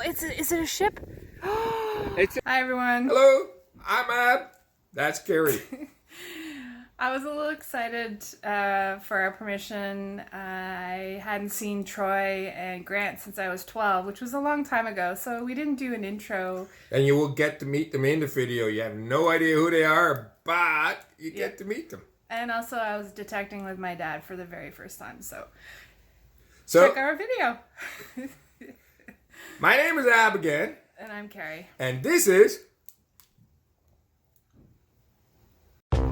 is it a ship? Hi everyone. Hello, I'm Ab. That's Gary. I was a little excited for our permission. I hadn't seen Troy and Grant since I was 12, which was a long time ago, so we didn't do an intro. And you will get to meet them in the video. You have no idea who they are, but you get to meet them. And also I was detecting with my dad for the very first time, so check our video. My name is Ab again. And I'm Carrie. And this is... Oh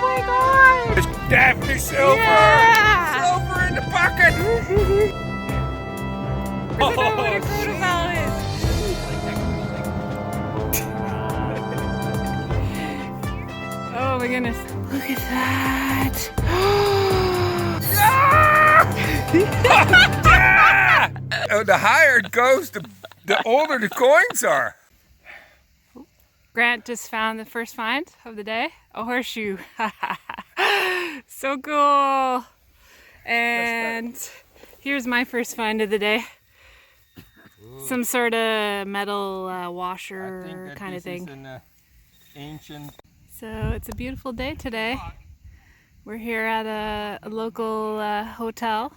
my god! It's Daphne Silver! Yeah! Silver in the bucket! I don't know what a protocol is. Oh my goodness. Look at that. Oh, the higher it goes, the older the coins are. Grant just found the first find of the day, a horseshoe. So cool. And here's my first find of the day. Some sort of metal washer kind of thing. An, ancient... So it's a beautiful day today. We're here at a local hotel,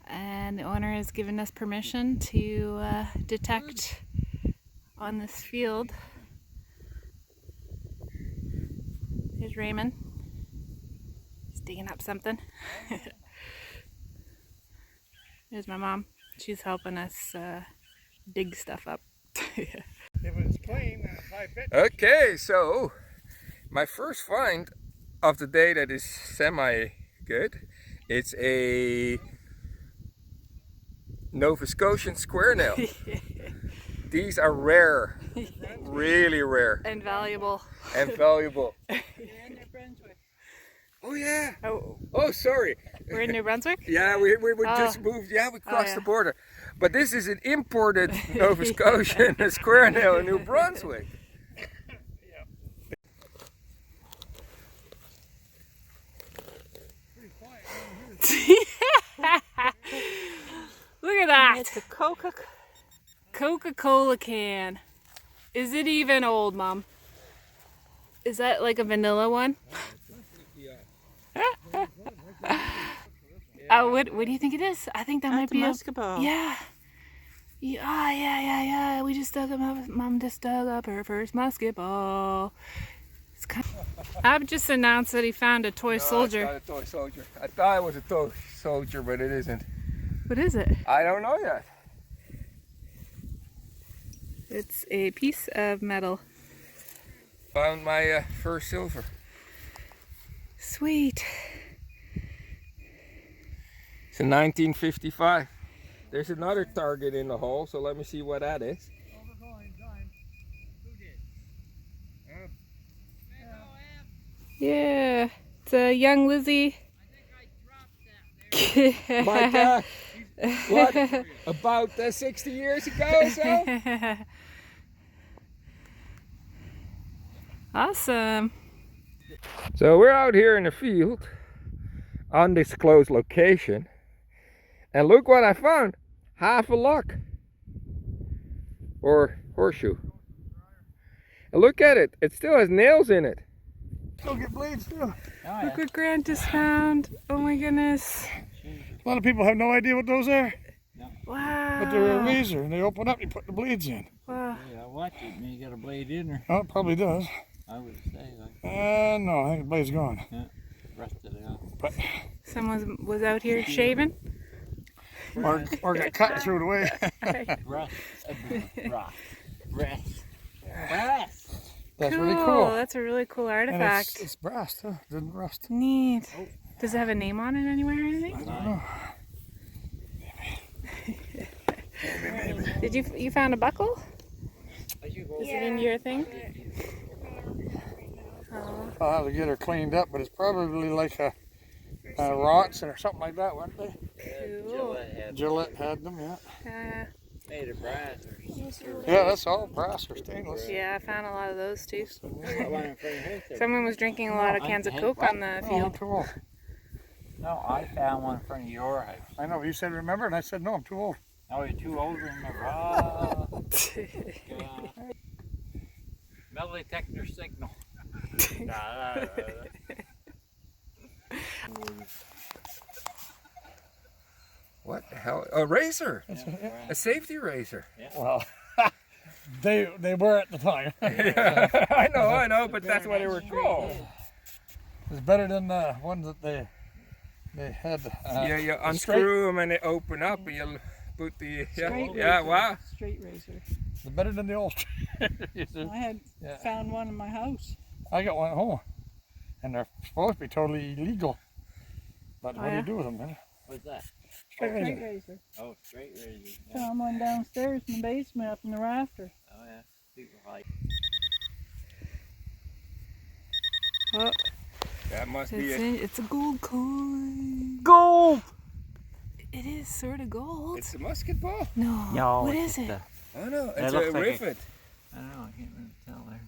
and the owner has given us permission to detect on this field. Here's Raymond. He's digging up something. Here's my mom. She's helping us dig stuff up. If it's clean, I bet. Okay, so my first find of the day that is semi-good. It's a Nova Scotian square nail. These are rare, really rare. And valuable. And valuable. Oh yeah. Oh, sorry. We're in New Brunswick? Yeah, we just moved. Yeah, we crossed the border. But this is an imported Nova Scotian square nail in New Brunswick. Look at that. It's a Coca-Cola can. Is it even old, Mom? Is that like a vanilla one? What do you think it is? I think that might be a musket ball. Yeah. Yeah. We just dug up. Mom just dug up her first musket ball. It's kind of... Ab just announced that he found a toy soldier. It's not a toy soldier. I thought it was a toy soldier, but it isn't. What is it? I don't know yet. It's a piece of metal. Found my first silver. Sweet. It's a 1955. There's another target in the hole, so let me see what that is. Yeah, it's a young Lizzie. My God, what? About 60 years ago or so? Awesome. So we're out here in the field, undisclosed location, and look what I found. Half a lock. Or horseshoe. And look at it, it still has nails in it. Still get blades too. Look what Grant just found. Oh my goodness. A lot of people have no idea what those are. Wow. But they're a razor and they open up and you put the blades in. Wow. Yeah, watch it and you got a blade in there. Oh, it probably does. I would say like No, I think the blade's gone. yeah, rusted out. But Someone was out here shaving. or got cut and threw it away. Rust. That's Cool. really cool. That's a really cool And artifact. it's brass, huh? It didn't rust. Neat. Does it have a name on it anywhere or anything? I don't know. Did you found a buckle? Is it in your thing? Oh. I'll have to get her cleaned up, but it's probably like a Ronson or something like that, weren't they? Cool. Gillette had them, yeah. Made of brass or Yeah, that's all brass or stainless. Yeah, I found a lot of those too. something. Someone was drinking a lot of cans of Coke on the Oh, field. cool. No, I found one in front of your house. I know, you said remember, and I said no, I'm too old. Oh, you're too old to remember. Ah, metal detector signal. What the hell? A razor. Yeah. A safety razor. Well, they were at the time. I know, but that's what they were called. It's better than the ones that they had. Yeah, you unscrew them and they open up, and you put the wow. Straight razor. It's better than the old. I had found one in my house. I got one at home, and they're supposed to be totally illegal. But what do you do with them, man? What's that? Straight razor. Straight razor. Oh, straight razor. Yeah. Found one downstairs in the basement up in the rafter. Oh, yeah. People like. Oh, That must be it. it's a gold coin. Gold! It is sort of gold. It's a musket ball. No. What is it? Oh no, That it's looks a like rivet. I don't know, I can't really tell there.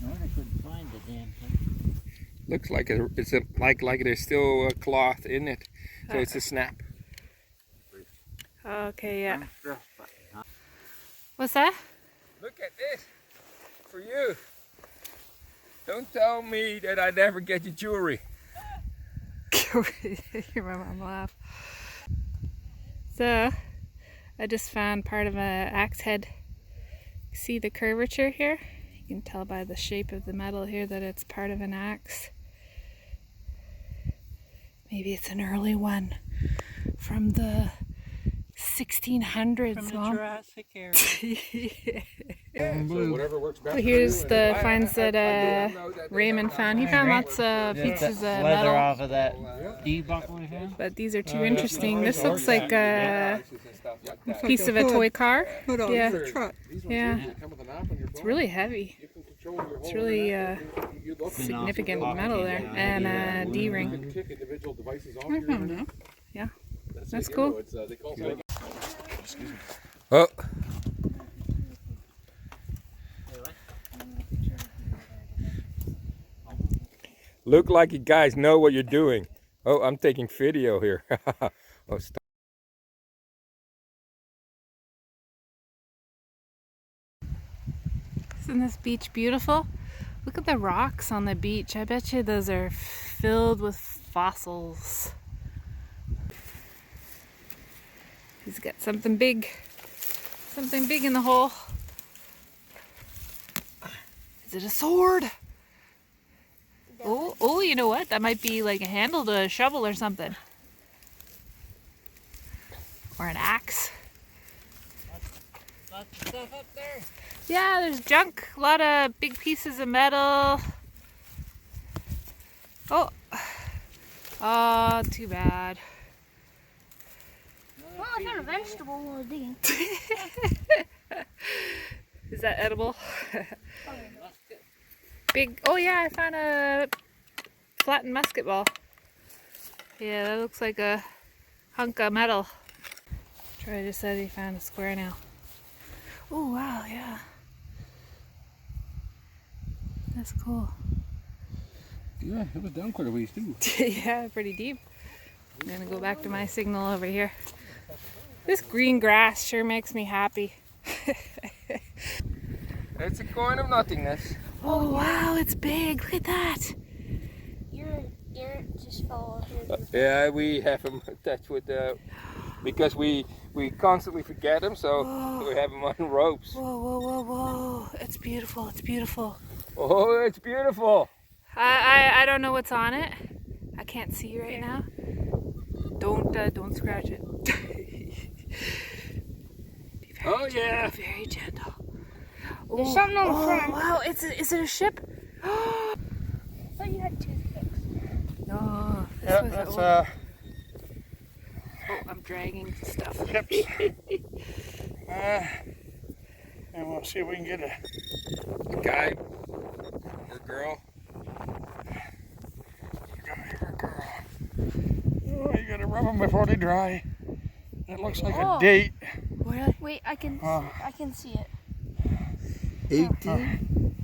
No, I couldn't find the damn thing. Looks like like there's still cloth in it, so it's a snap. Okay, yeah. What's that? Look at this for you. Don't tell me that I never get your jewelry. Hear my mom laugh. So, I just found part of an axe head. See the curvature here? You can tell by the shape of the metal here that it's part of an axe. Maybe it's an early one from the 1600s. From the Mom. Jurassic era. So whatever works best. So here's the finds that Raymond found. He found lots of pieces of leather metal, off of that D buckle we found. but these are too interesting. This looks like a piece of a toy car. Yeah, yeah. It's really heavy. It's really significant metal there, and a D-ring. I found that. Yeah, that's cool. Oh. Look like you guys know what you're doing. Oh, I'm taking video here. Oh, stop. Isn't this beach beautiful? Look at the rocks on the beach. I bet you those are filled with fossils. He's got something big in the hole. Is it a sword? Oh, you know what? That might be like a handle to a shovel or something. Or an axe. Lots of stuff up there. Yeah, there's junk. A lot of big pieces of metal. Oh, too bad. Well, I found a vegetable while digging. Is that edible? Big. Oh yeah, I found a flattened musket ball. Yeah, that looks like a hunk of metal. Troy just said he found a square nail. Oh wow, yeah. That's cool. Yeah, it was down quite a ways too. Yeah, pretty deep. I'm gonna go back to my signal over here. This green grass sure makes me happy. It's a coin of nothingness. Oh wow, it's big. Look at that. Your just fell off. Yeah, we have them attached with because we constantly forget them, so we have them on ropes. Whoa, whoa, whoa, whoa. It's beautiful. It's beautiful. Oh, it's beautiful. I don't know what's on it. I can't see right now. Don't scratch it. Oh yeah. Very gentle. There's something on the front. Wow, is it a ship? I thought you had toothpicks. No. Yeah, that's Oh, I'm dragging stuff. chips. And we'll see if we can get A guy or girl. Oh, you gotta rub them before they dry. It looks like a Oh. date. Really? Wait, I can see it. 18.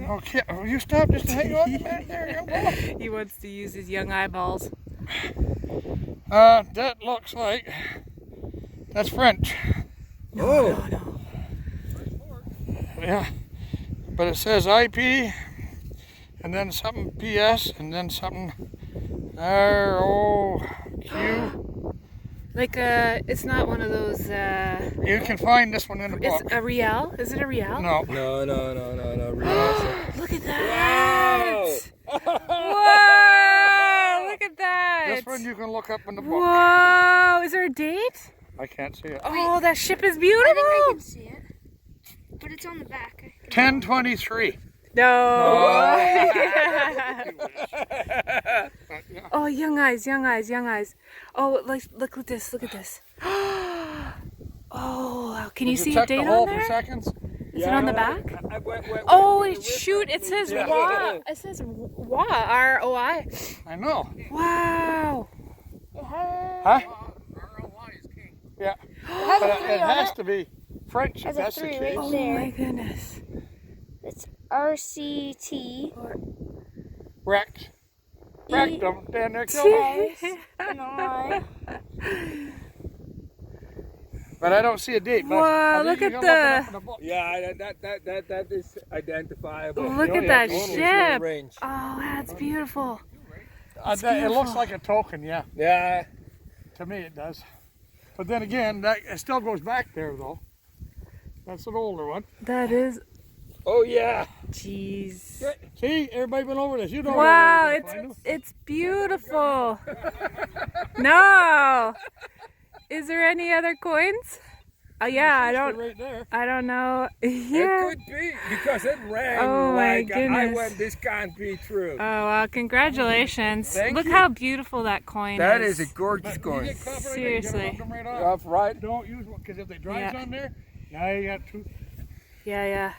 Okay, will you stop just to hang on a minute there? You go. He wants to use his young eyeballs. That looks like that's French. Oh, Yeah, but it says IP, and then something PS, and then something ROQ. Like it's not one of those. You can find this one in the book. It's a real. Is it a real? No. no. Look at that! Whoa! Look at that! This one you can look up in the book. Whoa! Is there a date? I can't see it. Oh, that ship is I beautiful. think I can see it. But it's on the back. 1023. No. Yeah. Oh, young eyes. Oh, look at this. Oh, can you Did see a check date the hole on there? for seconds? Is it on the back? Wait, Oh, shoot! It says Yeah. WA. It says WA. ROI. I know. Wow. Huh? Yeah. has But a 3 it on has it. to be French if Has a that's the 3 case. right Oh there. my goodness. It's RCT. Rex. E- Rectum. Then they're killed. and I. But I don't see a date. But Whoa, I think look you at can look it up the- in the book. Yeah, that is identifiable. Look Oh, at yeah, that totally. ship. Range. Oh, that's beautiful. It looks beautiful. like a token, yeah. Yeah. To me, it does. But then again, that it still goes back there, though. That's an older one. That is. Oh yeah. Jeez. See, everybody been over this. You don't Wow, know. Where it's beautiful. No. Is there any other coins? Oh yeah, Right there. I don't know. Yeah. It could be because it rang Oh, my like I goodness. went. This can't be true. Oh well, congratulations. Thank Look you. how beautiful that coin That is. is a gorgeous You coin. get copper, Seriously. You gotta rub them right off. Off right. Don't use one because if they dries Yeah. on there, now you got two. Yeah.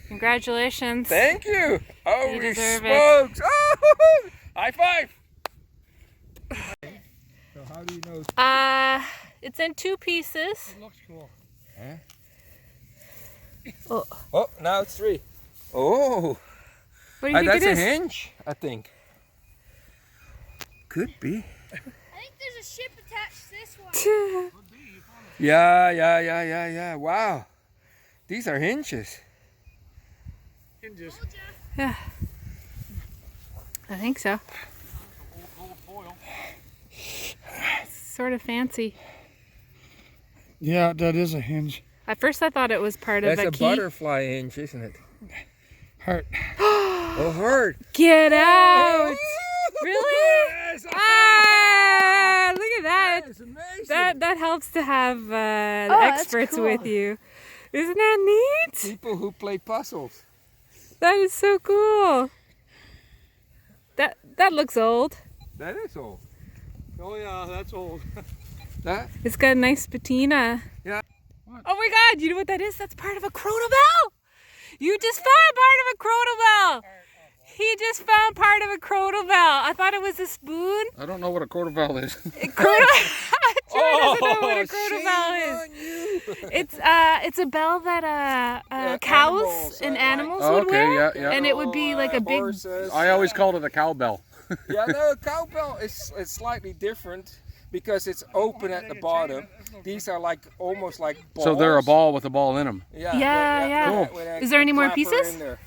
Congratulations. Thank you. Holy deserve it. smokes! Oh, high five. So how do you know? It's in 2 pieces. It looks cool. Oh, now it's 3. Oh, What do you think that's it a is? hinge, I think. Could be. I think there's a ship attached to this one. Yeah. Wow. These are hinges. Hinges. Yeah. I think so. Gold foil. Sort of fancy. Yeah, that is a hinge. At first I thought it was part That's of a a key. butterfly hinge, isn't it? Heart. Oh, hard. Get out! Really? Yes. Ah! Look at that. That is amazing. That helps to have the that's experts cool. with you. Isn't that neat? People who play puzzles. That is so cool. That looks old. That is all. Oh yeah, that's old. That? It's got a nice patina. Yeah. Oh my God! You know what that is? That's part of a crotal bell. You just found part of a crotal bell. He just found part of a crotal bell. I thought it was a spoon. I don't know what a quarter bell is. Troy doesn't know what a crotal bell is. On you. It's a bell that cows animals, and like- animals Oh, would okay, wear, yeah. and it would be like a big. Horses. I always called it a cowbell. Yeah, no, cowbell is slightly different because it's open at the bottom. These are like almost like balls. So they're a ball with a ball in them. Yeah. Yeah. with a Is there any more clapper pieces? in there.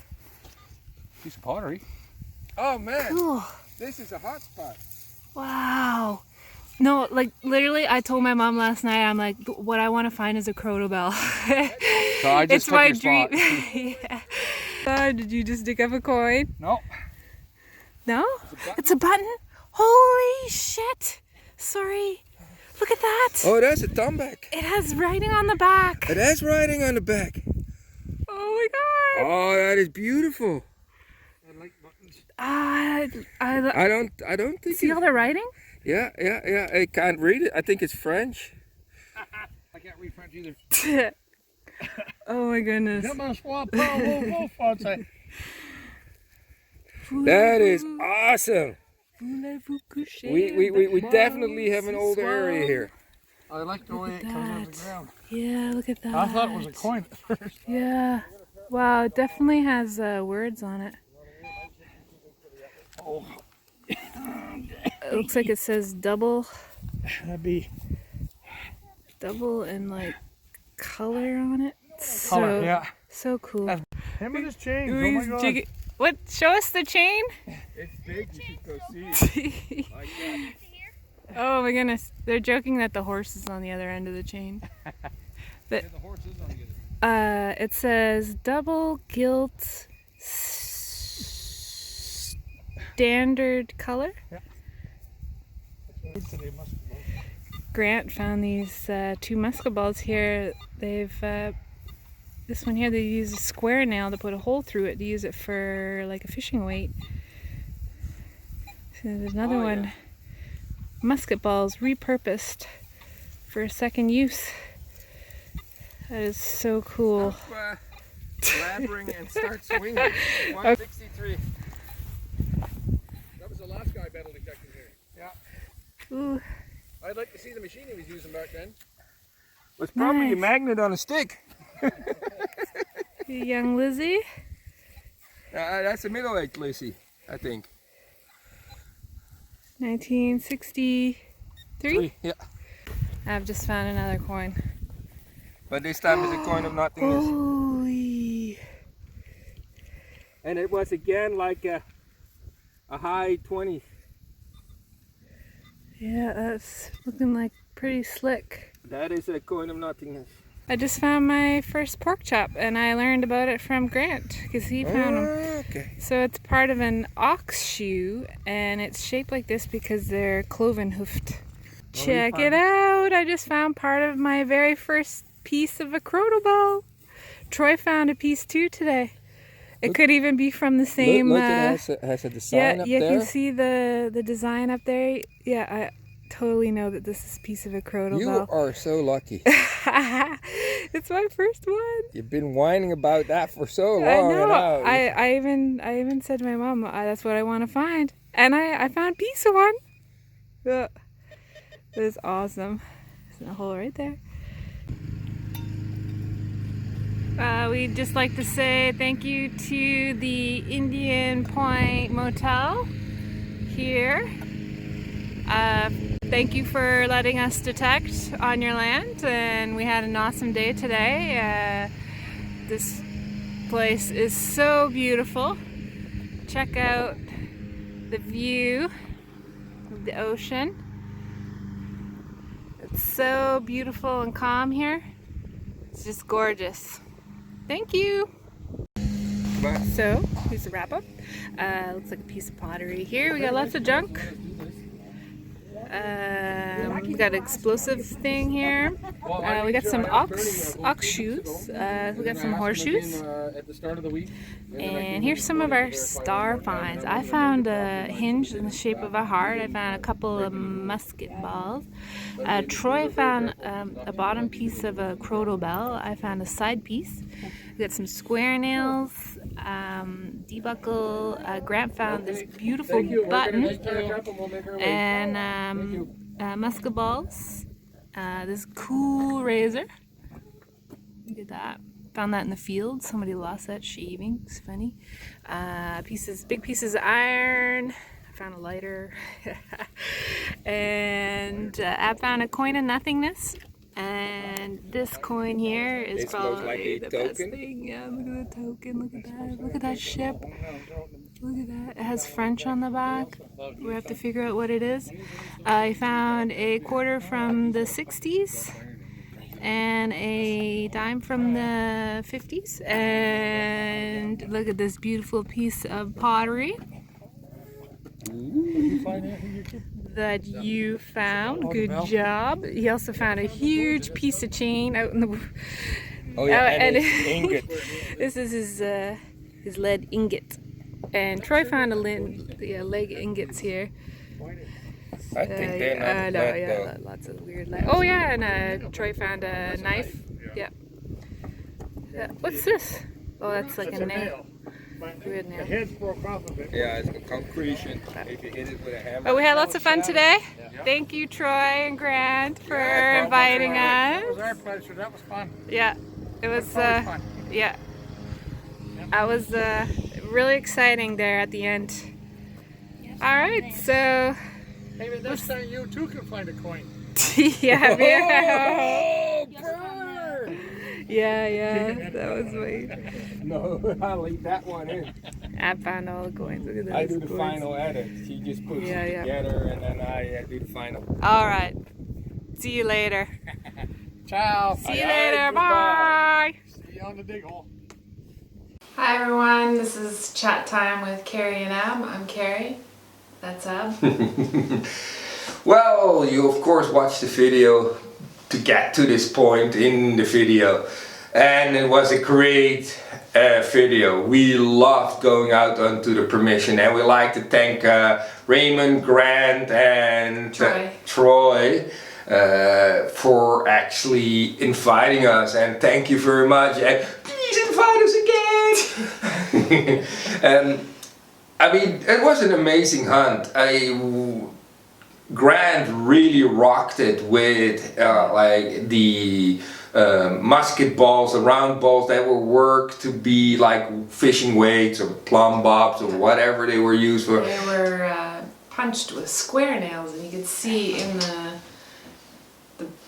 Piece of pottery. Oh man, Cool. this is a hot spot. Wow. No, like literally, I told my mom last night. I'm like, what I want to find is a crotal bell. So I just It's took my your dream. spot. Yeah. Did you just dig up a coin? No. No? It's a button? Holy shit! Sorry. Look at that. Oh, that's a thumbback. It has writing on the back. It has writing on the back. Oh my God. Oh, that is beautiful. I like buttons. I don't think. See all the writing? Yeah. I can't read it. I think it's French. I can't read French either. Oh my goodness. Come on, swap. Wolf, outside. That is awesome. We definitely have an older area here. I like the way it comes out of the that. ground. Yeah, look at that. I thought it was a coin at first. Yeah. Wow, it definitely has words on it. Oh. It looks like it says double That'd be and like color on it. color, yeah. So cool. Him and his chains, oh my God. What? Show us the chain. It's big, you should go see it. Like that. Oh my goodness. They're joking that the horse is on the other end of the chain. But Yeah, the horse is on the other. it says double gilt standard color. Today must be. Grant found these 2 musket balls here. They've this one here, they use a square nail to put a hole through it to use it for like a fishing weight. So there's another one. Yeah. Musket balls repurposed for a second use. That is so cool. Blabbering and start swinging. 163. That was the last guy metal detecting here. Yeah. Ooh, I'd like to see the machine he was using back then. It was probably a nice. magnet on a stick. Young Lizzie. That's a middle-aged Lacey, I think. 1963. Yeah. I've just found another coin. But this time it's a coin of nothingness. Holy. And it was again like a high 20s. Yeah, that's looking like pretty slick. That is a coin of nothingness. I just found my first pork chop and I learned about it from Grant because he found them. Okay. So it's part of an ox shoe and it's shaped like this because they're cloven hoofed. Check it out! I just found part of my very first piece of a crotal bell. Troy found a piece too today. It could even be from the same. Look, it has a design up you there. can see the design up there. Yeah, I totally know that this is a piece of a crotal You bell. are so lucky. It's my first one. You've been whining about that for so long. I know. And I even said to my mom, that's what I want to find, and I found a piece of one. It was awesome. There's a hole right there. We'd just like to say thank you to the Indian Point Motel here. Thank you for letting us detect on your land, and we had an awesome day today. This place is so beautiful. Check out the view of the ocean. It's so beautiful and calm here. It's just gorgeous. Thank you. So, here's the wrap up. Looks like a piece of pottery here. We got lots of junk. We got an explosive thing here. We got some ox shoes. We got some horseshoes. And here's some of our star finds. I found a hinge in the shape of a heart. I found a couple of musket balls. Troy found a bottom piece of a crotal bell. I found a side piece. We got some square nails, debuckle. Grant found this beautiful button and musket balls. This cool razor. Look at that. Found that in the field. Somebody lost that shaving. It's funny. Big pieces of iron. I found a lighter. And I found a coin of nothingness. And this coin here is This looks probably like a the token. best thing. Yeah, look at the token. Look at that. Look at that ship. Look at that. It has French on the back. We have to figure out what it is. I found a quarter from the 60s and a dime from the 50s. And look at this beautiful piece of pottery that you found. Good job. He also found a huge piece of chain out in the. Oh yeah, and and his ingot. This is his lead ingot, and Troy found leg ingots here. I think they're not lead, though. Lots of weird lead. Oh yeah, and Troy found a knife. Yeah. What's this? Oh, that's like a nail. Weird The nail. head's broke off of it. Yeah, it's a concretion. If you hit it with a hammer. But we had lots of fun today. Thank you, Troy and Grant, for inviting It was us. our pleasure. That was fun. Yeah, it was. That was fun. Yeah, I was really exciting there at the end. All right, so Maybe next time you too can find a coin. Yeah, Oh, burn! yeah, that was my. No, I'll leave that one in. I found all the coins. Look at those. I do the coins. final edit. She just puts it together and then I do the final. All right. See you later. Ciao. See you Aye, later. aye, Bye. See you on the dig hole. Hi everyone. This is Chat Time with Carrie and Ab. I'm Carrie. That's Ab. Well, you of course watched the video to get to this point in the video, and it was a great video. We loved going out onto the permission, and we like to thank Raymond, Grant and Troy for actually inviting us, and thank you very much, and please invite us again. I mean, it was an amazing hunt. Grant really rocked it with like the musket balls, the round balls that were worked to be like fishing weights or plumb bobs or whatever they were used for. They were punched with square nails, and you could see in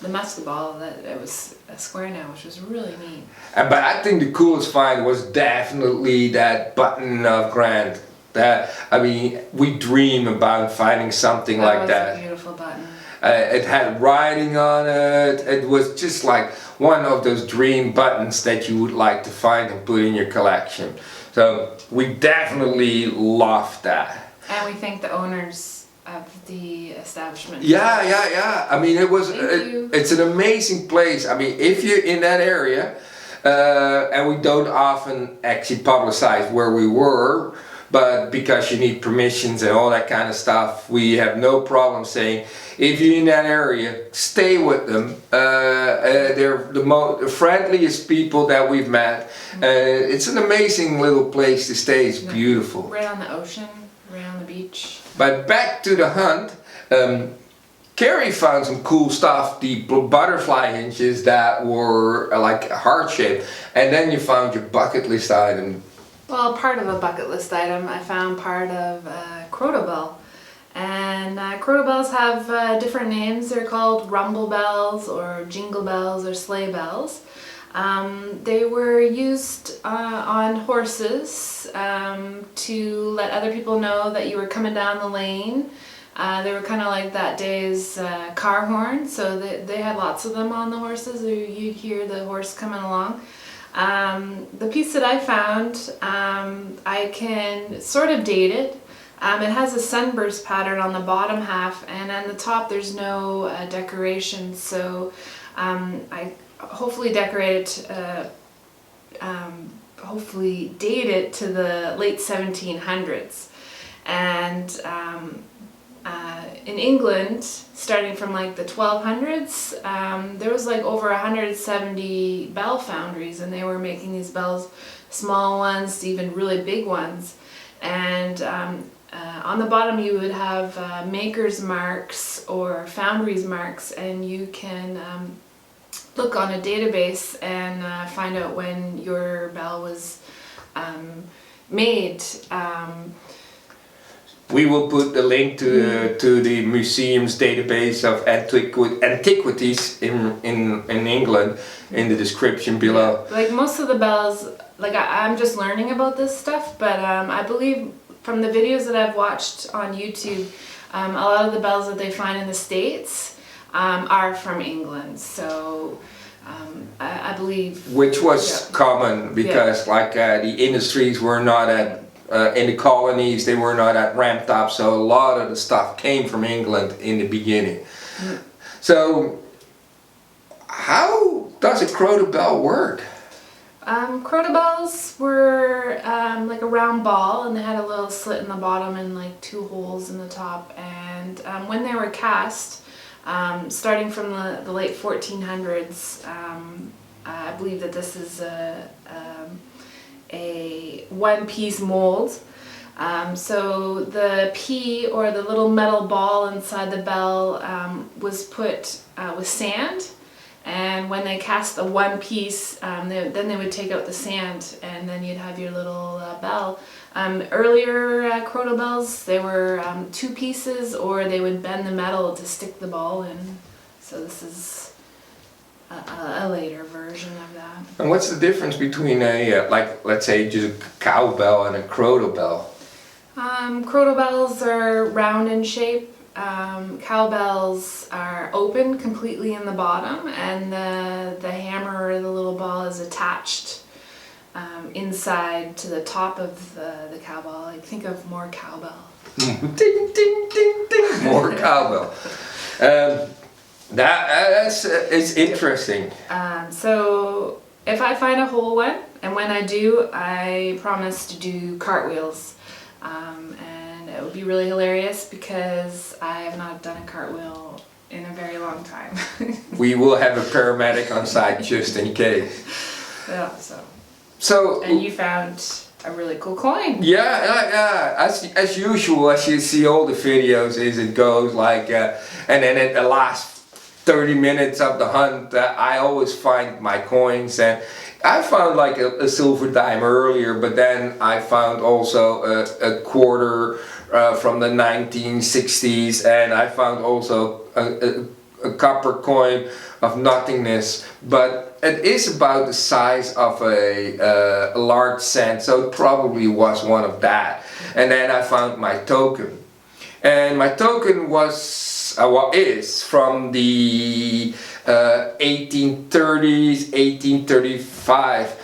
the musket ball that it was a square nail, which was really neat. But I think the coolest find was definitely that button of Grant. I mean, we dream about finding something like that. That was a beautiful button. It had writing on it. It was just like one of those dream buttons that you would like to find and put in your collection. So we definitely loved that. And we thank the owners of the establishment. Yeah. I mean, it's an amazing place. I mean, if you're in that area, and we don't often actually publicize where we were, but because you need permissions and all that kind of stuff, we have no problem saying, if you're in that area, stay with them. They're the friendliest people that we've met. It's an amazing little place to stay. It's beautiful. Right on the ocean, right on the beach. But back to the hunt, Carrie found some cool stuff, the butterfly hinges that were like heart-shaped, and then you found your bucket list item. Well, part of a bucket list item, I found part of crotobell. And crotobells have different names. They're called rumble bells or jingle bells or sleigh bells. They were used on horses to let other people know that you were coming down the lane. They were kind of like that day's car horn, so they had lots of them on the horses. You'd hear the horse coming along. The piece that I found, I can sort of date it. It has a sunburst pattern on the bottom half, and on the top there's no decoration, so I hopefully hopefully date it to the late 1700s. And in England, starting from like the 1200s, there was like over 170 bell foundries, and they were making these bells, small ones to even really big ones. And on the bottom you would have maker's marks or foundry's marks, and you can look on a database and find out when your bell was made. We will put the link to the museum's database of antiquities in England in the description below. Yeah. Like most of the bells, like I'm just learning about this stuff, but I believe from the videos that I've watched on YouTube, a lot of the bells that they find in the States are from England. So I believe... Which was common because like the industries were not at in the colonies, they were not at ramped up, so a lot of the stuff came from England in the beginning. So how does a crotobell work? Crotobells were like a round ball, and they had a little slit in the bottom and like 2 holes in the top. And when they were cast, starting from the late 1400s, I believe that this is a one-piece mold. So the pea, or the little metal ball inside the bell, was put with sand, and and when they cast the one piece, then they would take out the sand, and then you'd have your little bell. Earlier crotal bells, they were 2 pieces, or they would bend the metal to stick the ball in. So this is a later version of that. And what's the difference between a, like, let's say, just a cowbell and a crotal bell? Crotal bells are round in shape. Cowbells are open completely in the bottom, and the hammer or the little ball is attached inside to the top of the cowbell. Like, think of more cowbell. Ding, ding, ding, ding. More cowbell. That's it's interesting. So if I find a whole one, and when I do, I promise to do cartwheels. And it would be really hilarious because I have not done a cartwheel in a very long time. We will have a paramedic on site just in case. Yeah, So. And you found a really cool coin. Yeah. As usual, as you see all the videos, is it goes like, and then at the last 30 minutes of the hunt, I always find my coins, and I found like a silver dime earlier, but then I found also a quarter from the 1960s, and I found also a copper coin of nothingness, but it is about the size of a large cent, so it probably was one of that. And then I found my token, and my token was is from the 1830s, 1835.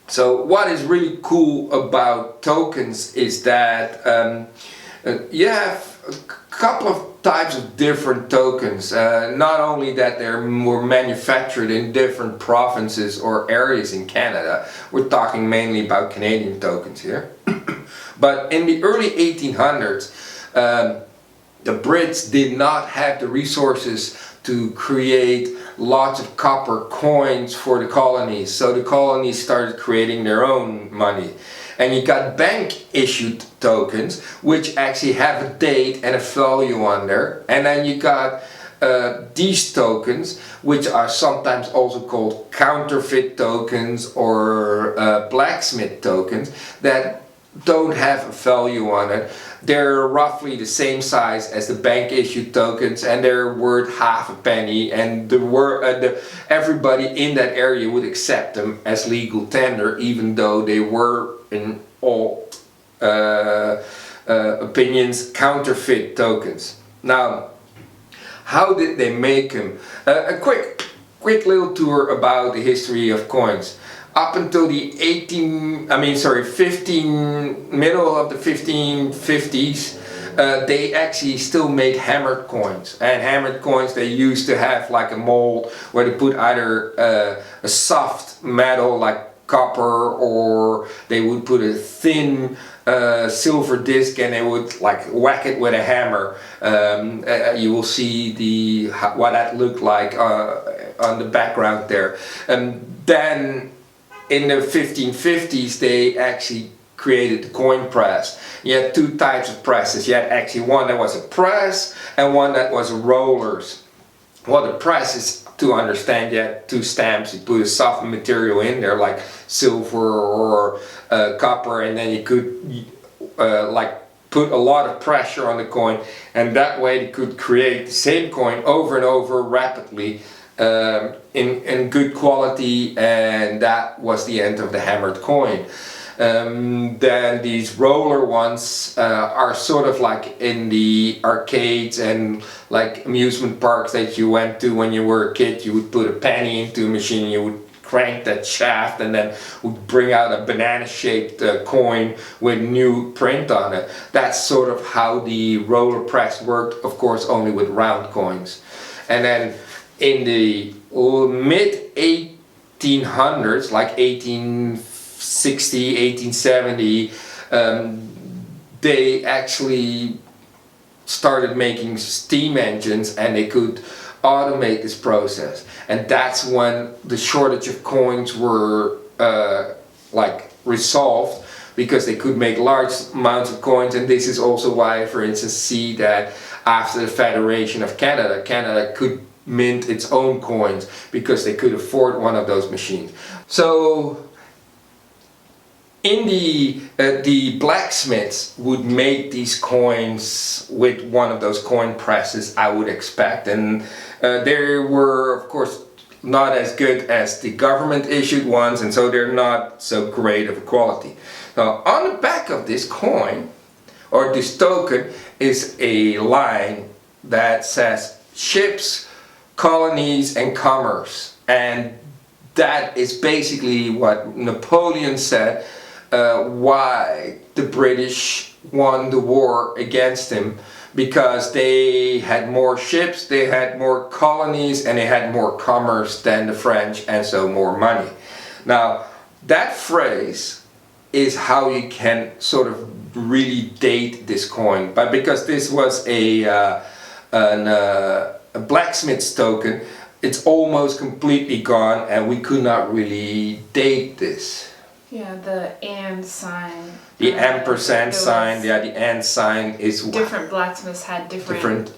So what is really cool about tokens is that you have a couple of types of different tokens. Not only that they were manufactured in different provinces or areas in Canada, we're talking mainly about Canadian tokens here, but in the early 1800s, the Brits did not have the resources to create lots of copper coins for the colonies, so the colonies started creating their own money. And you got bank issued tokens, which actually have a date and a value on there. And then you got these tokens, which are sometimes also called counterfeit tokens or blacksmith tokens, that don't have a value on it. They're roughly the same size as the bank issued tokens, and they're worth half a penny, and everybody in that area would accept them as legal tender, even though they were in all opinions counterfeit tokens. Now, how did they make them? A quick little tour about the history of coins. Up until the middle of the 1550s, they actually still made hammered coins. And hammered coins, they used to have like a mold where they put either a soft metal like copper, or they would put a thin silver disc, and they would like whack it with a hammer. You will see what that looked like on the background there. Then in the 1550s, they actually created the coin press. You had 2 types of presses. You had actually one that was a press and one that was rollers. Well, the press is, to understand, you had 2 stamps. You put a soft material in there like silver or copper, and then you could like put a lot of pressure on the coin, and that way they could create the same coin over and over rapidly in good quality, and that was the end of the hammered coin. Then these roller ones are sort of like in the arcades and like amusement parks that you went to when you were a kid. You would put a penny into a machine, you would crank that shaft, and then would bring out a banana shaped coin with new print on it. That's sort of how the roller press worked, of course only with round coins. And then in the mid 1800s, like 1860, 1870, they actually started making steam engines, and they could automate this process. And that's when the shortage of coins were like resolved, because they could make large amounts of coins. And this is also why, for instance, see that after the Federation of Canada, Canada could mint its own coins because they could afford one of those machines. So in the blacksmiths would make these coins with one of those coin presses, I would expect, and they were of course not as good as the government issued ones, and so they're not so great of a quality. Now on the back of this coin or this token is a line that says ships, colonies and commerce, and that is basically what Napoleon said why the British won the war against him, because they had more ships, they had more colonies, and they had more commerce than the French, and so more money. Now that phrase is how you can sort of really date this coin, but because this was a blacksmith's token, it's almost completely gone and we could not really date this. Yeah, the and sign. The ampersand sign, yeah, the and sign is different blacksmiths had different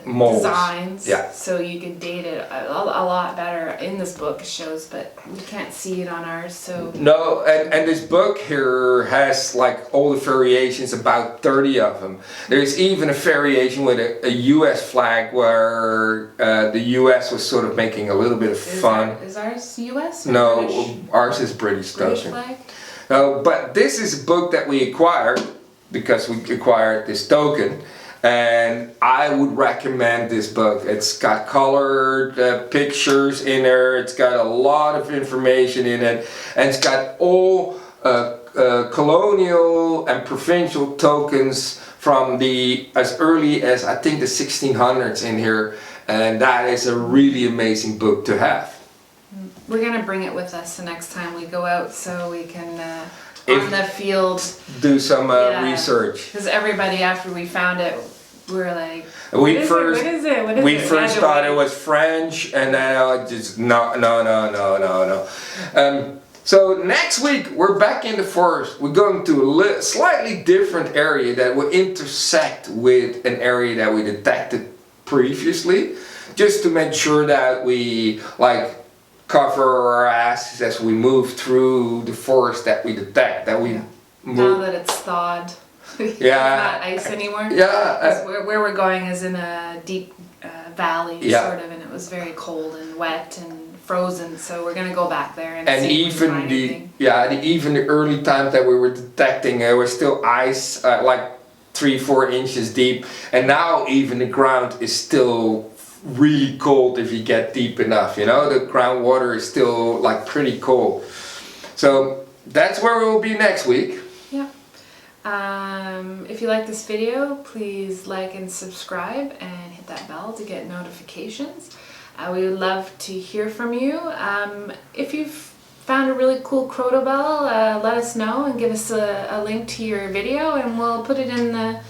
molds. Designs, yeah. So you could date it a lot better in this book, it shows, but we can't see it on ours, so... No, and this book here has like all the variations, about 30 of them. There's even a variation with a US flag where the US was sort of making a little bit of fun. Is ours US? Or no, British? Ours is British token. Flag? But this is a book that we acquired because we acquired this token, and I would recommend this book. It's got colored pictures in there, it's got a lot of information in it, and it's got all colonial and provincial tokens from as early as I think the 1600s in here, and that is a really amazing book to have. We're gonna bring it with us the next time we go out, so we can on the field do some research. Because everybody, after we found it, we were like, What is it? We first thought it was French, and then I just no. So next week we're back in the forest. We're going to a slightly different area that will intersect with an area that we detected previously, just to make sure that we cover our asses as we move through the forest that we detect. Now that it's thawed. It's not ice anymore. Yeah. Where we're going is in a deep valley, sort of, and it was very cold and wet and frozen. So we're gonna go back there and see if we find anything. Even the early times that we were detecting, there was still ice, like 3-4 inches deep, and now even the ground is still really cold if you get deep enough. You know, the groundwater is still like pretty cold. So that's where we'll be next week. Yeah. If you like this video, please like and subscribe and hit that bell to get notifications. We would love to hear from you. If you've found a really cool croto bell, let us know and give us a link to your video, and we'll put it in the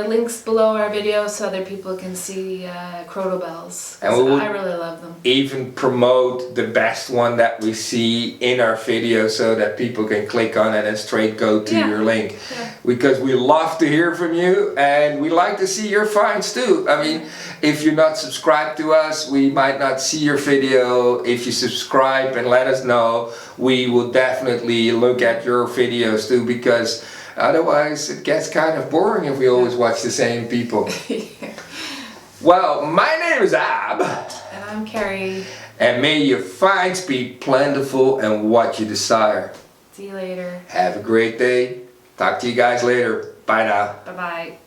links below our video so other people can see croto bells. And I really love them. Even promote the best one that we see in our video so that people can click on it and straight go to your link. Yeah. Because we love to hear from you, and we like to see your finds too. I mean, if you're not subscribed to us, we might not see your video. If you subscribe and let us know, we will definitely look at your videos too, because otherwise it gets kind of boring if we always watch the same people. Well, my name is Ab. And I'm Carrie. And may your finds be plentiful and what you desire. See you later. Have a great day. Talk to you guys later. Bye now. Bye-bye.